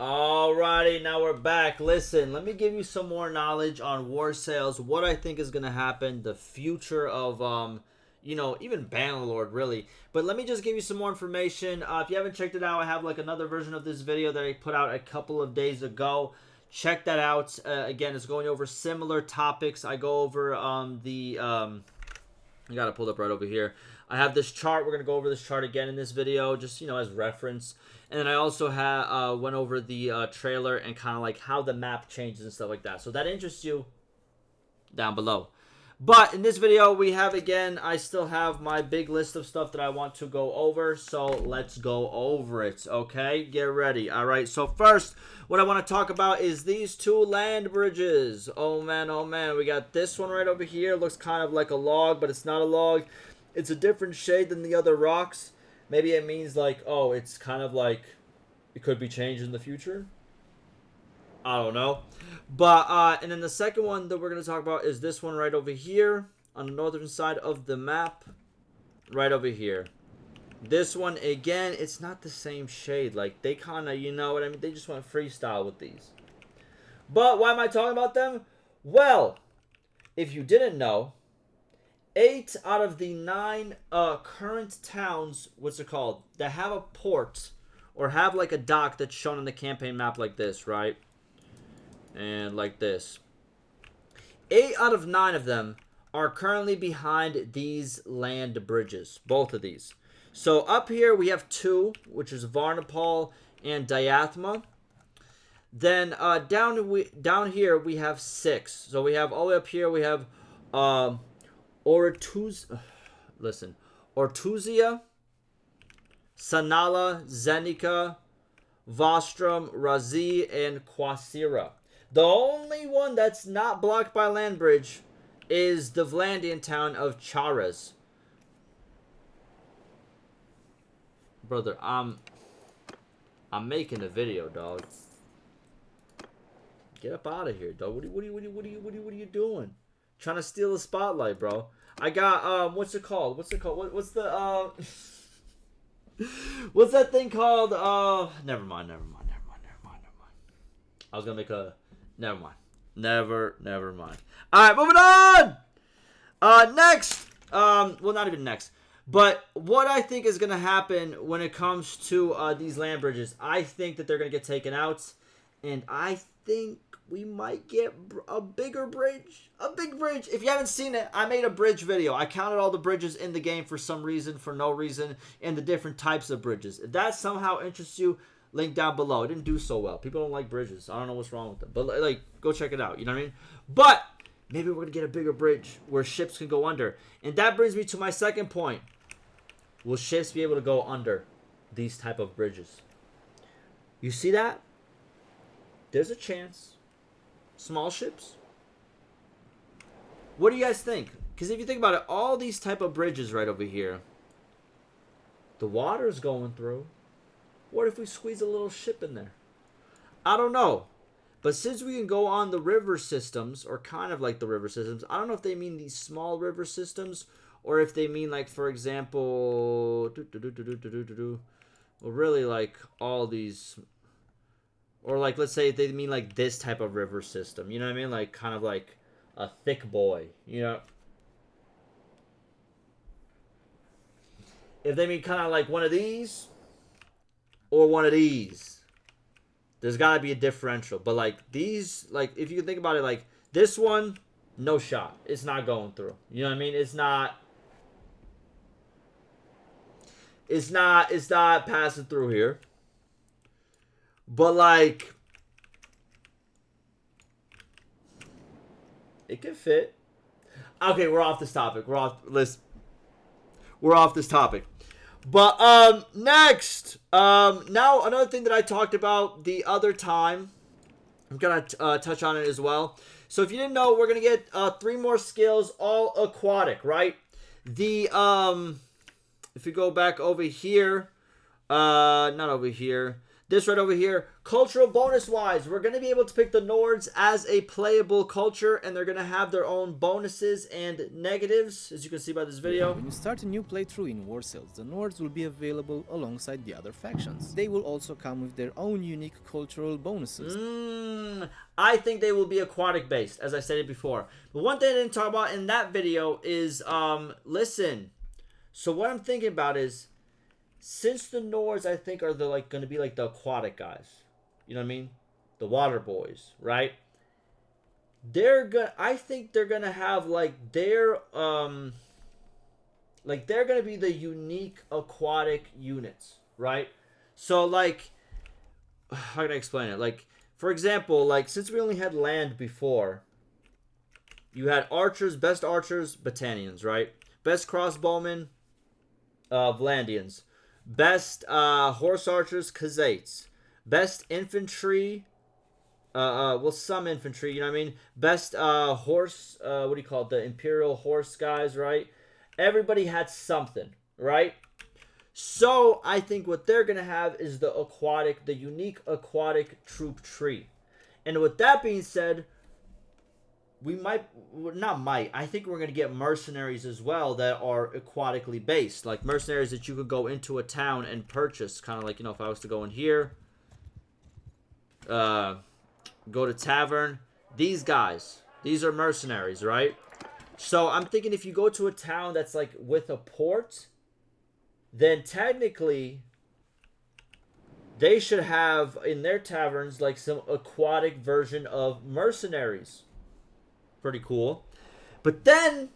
Alrighty, now we're back. Listen, let me give you some more knowledge on war sales, what I think is going to happen, the future of, even Bannerlord, really. But let me just give you some more information. If you haven't checked it out, I have like another version of this video that I put out a couple of days ago. Check that out. Again, it's going over similar topics. I go over I got it pulled up right over here. I have this chart. We're going to go over this chart again in this video, just, as reference. And then I also went over the trailer and kind of like how the map changes and stuff like that. So that interests you, down below. But in this video, we have, again, I still have my big list of stuff that I want to go over. So let's go over it, okay? Get ready. All right, so first, what I want to talk about is these two land bridges. Oh, man, oh, man. We got this one right over here. Looks kind of like a log, but it's not a log. It's a different shade than the other rocks. Maybe it means like, oh, it's kind of like it could be changed in the future. I don't know. But, and then the second one that we're going to talk about is this one right over here on the northern side of the map. Right over here. This one, again, it's not the same shade. Like, they kind of, you know what I mean? They just went freestyle with these. But why am I talking about them? Well, if you didn't know, 8 out of the 9 current towns, what's it called, that have a port or have like a dock that's shown on the campaign map like this, right? And like this. 8 out of 9 of them are currently behind these land bridges. Both of these. So up here we have 2, which is Varnapal and Diathma. Then down here we have 6. So we have all the way up here we have Ortuzia, Sanala, Zenica, Vostrum, Razi, and Quasira. The only one that's not blocked by land bridge is the Vlandian town of Charas. Brother, I'm making a video, dog. Get up out of here, dog. What are you doing? Trying to steal the spotlight, bro. I got what's it called? What's what's the what's that thing called? Never mind. I was gonna make a never mind. Never mind. Alright, moving on! Next. Well, not even next. But what I think is gonna happen when it comes to these land bridges, I think that they're gonna get taken out. And I think we might get a bigger bridge. A big bridge. If you haven't seen it, I made a bridge video. I counted all the bridges in the game for some reason, for no reason, and the different types of bridges. If that somehow interests you, link down below. It didn't do so well. People don't like bridges. I don't know what's wrong with them. But, like, go check it out. You know what I mean? But maybe we're going to get a bigger bridge where ships can go under. And that brings me to my second point. Will ships be able to go under these type of bridges? You see that? There's a chance. Small ships. What do you guys think? Because if you think about it, all these type of bridges right over here, the water's going through. What if we squeeze a little ship in there? I don't know. But since we can go on the river systems, or kind of like the river systems, I don't know if they mean these small river systems, or if they mean, like, for example, well, really, like, all these, or, like, let's say they mean, like, this type of river system, you know what I mean? Like, kind of like a thick boy, you know? If they mean kind of like one of these, or one of these, there's got to be a differential. But, like, these, like, if you can think about it, like, this one, no shot. It's not going through. You know what I mean? It's not passing through here. But, like, it can fit. Okay, we're off this topic. We're off this topic. But, next, now another thing that I talked about the other time, I'm going to touch on it as well. So if you didn't know, we're going to get 3 more skills, all aquatic, right? The, if you go back over here, not over here, this right over here, cultural bonus wise, we're going to be able to pick the Nords as a playable culture, and they're going to have their own bonuses and negatives, as you can see by this video. When you start a new playthrough in War Sales, the Nords will be available alongside the other factions. They will also come with their own unique cultural bonuses. I think they will be aquatic based, as I stated before. But one thing I didn't talk about in that video is, listen, so what I'm thinking about is, since the Nords, I think, are the going to be like the aquatic guys, you know what I mean, the water boys, right? I think they're gonna have they're gonna be the unique aquatic units, right? So how can I explain it? For example, since we only had land before, you had archers, best archers, Battanians, right? Best crossbowmen, Vlandians. Best horse archers, Khazaits. Best infantry, well, some infantry, you know what I mean? Best horse, what do you call it? The Imperial horse guys, right? Everybody had something, right? So I think what they're going to have is the unique aquatic troop tree. And with that being said, I think we're going to get mercenaries as well that are aquatically based. Like mercenaries that you could go into a town and purchase. Kind of like, if I was to go in here, go to tavern. These guys, these are mercenaries, right? So I'm thinking if you go to a town that's with a port, then technically they should have in their taverns some aquatic version of mercenaries. Pretty cool. But then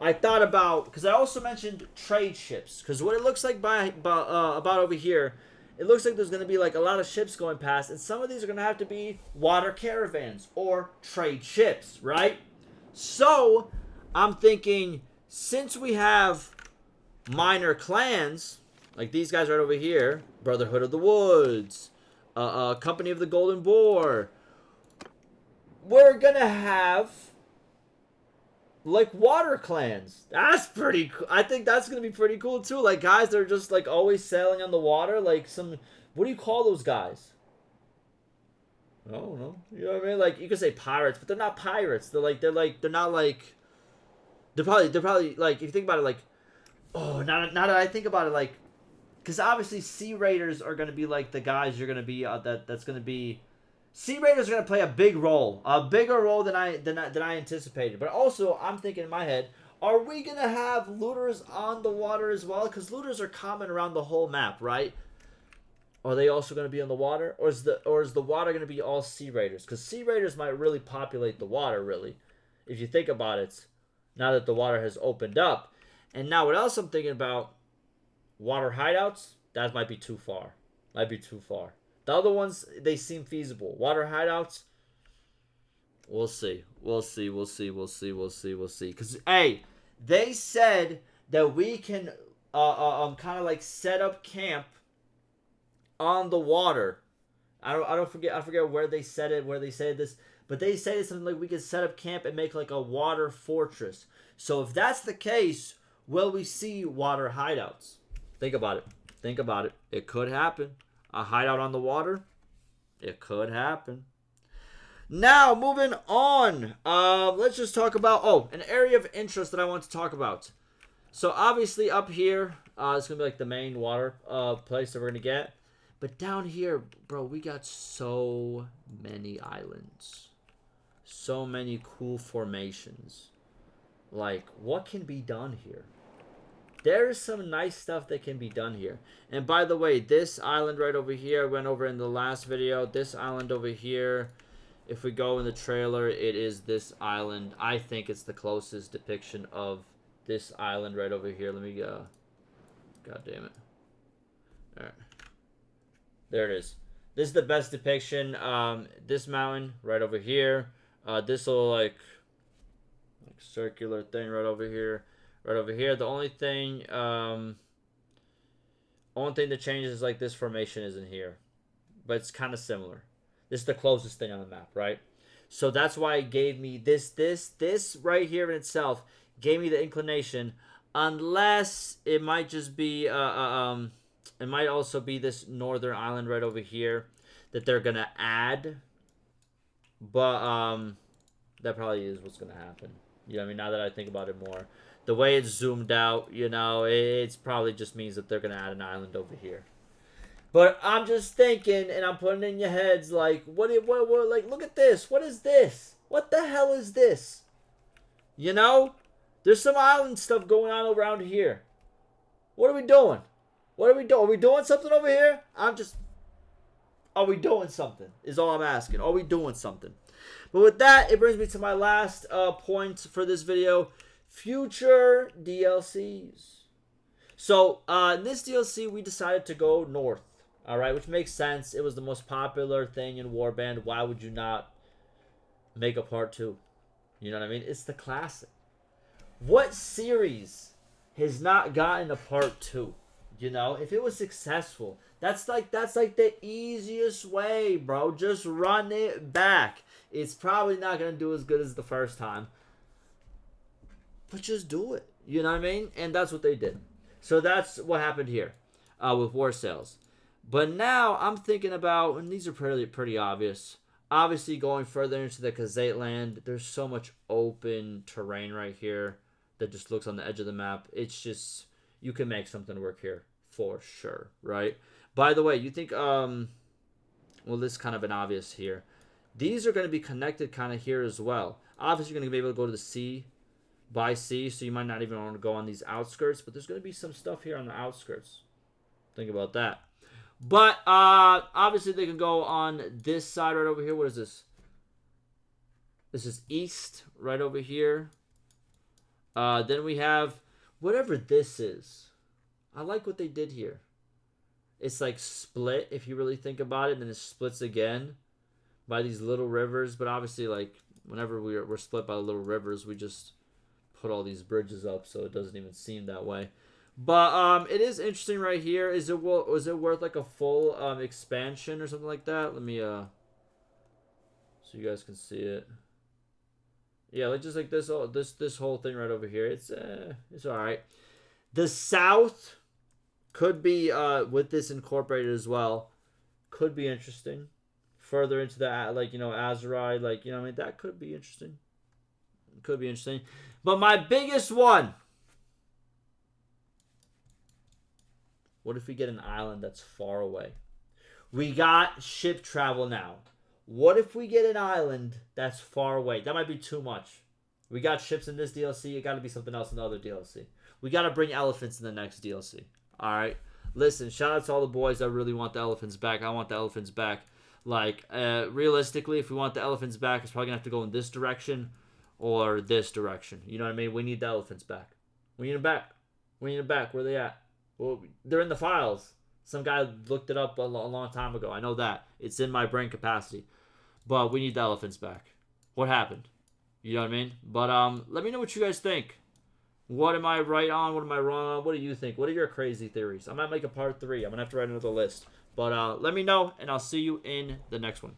I thought about, because I also mentioned trade ships, because what it looks like about over here, it looks like there's going to be a lot of ships going past, and some of these are going to have to be water caravans or trade ships, right? So I'm thinking, since we have minor clans like these guys right over here, Brotherhood of the Woods, Company of the Golden Boar, we're gonna have water clans. That's pretty cool. I think that's gonna be pretty cool too. Guys that are just always sailing on the water, some, what do you call those guys? I don't know. You know what I mean? You could say pirates, but they're not pirates. They're probably if you think about it, now that I think about it, because obviously Sea Raiders are gonna be the guys you're gonna be that's gonna be. Sea Raiders are going to play a big role. A bigger role than I anticipated. But also, I'm thinking in my head, are we going to have looters on the water as well? Because looters are common around the whole map, right? Are they also going to be on the water? Or is the water going to be all Sea Raiders? Because Sea Raiders might really populate the water, really. If you think about it, now that the water has opened up. And now what else I'm thinking about? Water hideouts? That might be too far. Might be too far. The other ones, they seem feasible. Water hideouts, we'll see. We'll see. Because, hey, they said that we can kind of set up camp on the water. I forget where they said this, but they said something we could set up camp and make a water fortress. So if that's the case, will we see water hideouts? Think about it. It could happen. A hideout on the water? It could happen. Now, moving on. Let's just talk about, an area of interest that I want to talk about. So, obviously, up here, it's going to be the main water place that we're going to get. But down here, bro, we got so many islands. So many cool formations. What can be done here? There's some nice stuff that can be done here. And by the way, this island right over here, I went over in the last video. This island over here, if we go in the trailer, it is this island. I think it's the closest depiction of this island right over here. Let me go. God damn it. All right. There it is. This is the best depiction. This mountain right over here. This little circular thing right over here. Right over here. The only thing that changes is this formation isn't here. But it's kind of similar. This is the closest thing on the map, right? So that's why it gave me this right here in itself gave me the inclination, unless it might just be It might also be this northern island right over here that they're gonna add. But that probably is what's gonna happen. You know what I mean? Now that I think about it more. The way it's zoomed out, you know, it's probably just means that they're gonna add an island over here. But I'm just thinking, and I'm putting in your heads, like, what, like, look at this. What is this? What the hell is this? You know? There's some island stuff going on around here. What are we doing? What are we doing? Are we doing something over here? Are we doing something? Is all I'm asking. Are we doing something? But with that, it brings me to my last point for this video. Future DLCs. So, in this DLC, we decided to go north. Alright, which makes sense. It was the most popular thing in Warband. Why would you not make a part 2? You know what I mean? It's the classic. What series has not gotten a part 2? You know, if it was successful, that's like the easiest way, bro. Just run it back. It's probably not gonna do as good as the first time, but just do it. You know what I mean? And that's what they did. So that's what happened here with War Sales. But now I'm thinking about, and these are pretty obvious. Obviously, going further into the Khazate land, there's so much open terrain right here that just looks on the edge of the map. It's just, you can make something work here for sure, right? By the way, you think, well, this is kind of an obvious here. These are going to be connected kind of here as well. Obviously, you're going to be able to go to the sea, by sea, so you might not even want to go on these outskirts, but there's going to be some stuff here on the outskirts. Think about that. But obviously they can go on this side right over here. What is this? This is east right over here. Then we have whatever this is. I like what they did here. It's like split if you really think about it. And then it splits again by these little rivers. But obviously, like, whenever we're split by the little rivers, we just put all these bridges up so it doesn't even seem that way. But it is interesting right here. Is it worth like a full expansion or something like that? Let me so you guys can see it. Yeah, like just like this whole thing right over here. It's all right. The south could be with this incorporated as well. Could be interesting. Further into the like, you know, Azeride, like, you know what I mean, that could be interesting. Could be interesting. But my biggest one, what if we get an island that's far away? We got ship travel now. What if we get an island that's far away? That might be too much. We got ships in this DLC. It got to be something else in the other DLC. We got to bring elephants in the next DLC. All right? Listen, shout out to all the boys that really want the elephants back. I want the elephants back. Like, realistically, if we want the elephants back, it's probably going to have to go in this direction or this direction. You know what I mean? We need the elephants back. We need them back. We need them back. Where are they at? Well, they're in the files. Some guy looked it up a long time ago. I know that. It's in my brain capacity. But we need the elephants back. What happened? You know what I mean? But let me know what you guys think. What am I right on? What am I wrong on? What do you think? What are your crazy theories? I might make a part 3. I'm going to have to write another list. But let me know, and I'll see you in the next one.